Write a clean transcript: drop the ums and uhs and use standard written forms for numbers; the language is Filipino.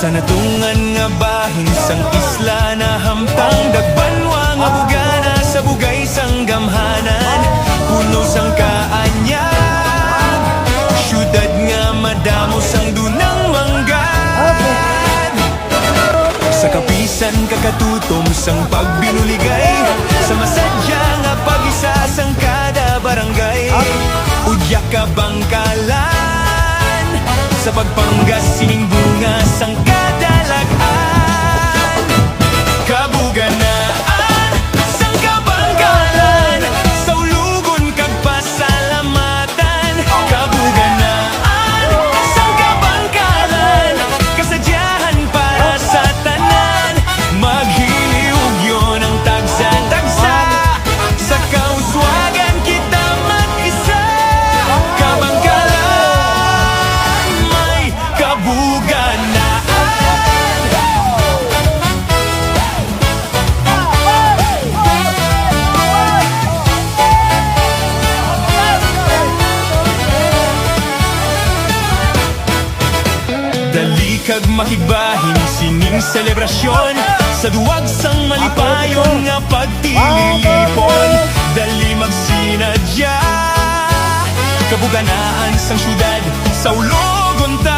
Sa natungan nga bahin sang isla na hampang dagbanwa nga bugana sa bugay sang gamhanan puno sang kaanyag syudad nga madamo sang dunang manggan sa kapisan kakatutom sang pagbinuligay sa masadya nga pag-isa sang kada barangay udya ka bangkalan sa pagpanggas sining bunga sang kadalagan kabuganaan sang kabanggalan sa ulugon kag pasalamatan kabuganaan sang kabanggalan kasadyahan para sa tanan maghiliog yun ang tagsa-tagsa sa kauswagan kita mag-isa kabanggalan dali kag makigbahin sining selebrasyon sa duwag sang malipayon nga pagtililipon dali magsinadya kabuganaan sang syudad sa ulogon ta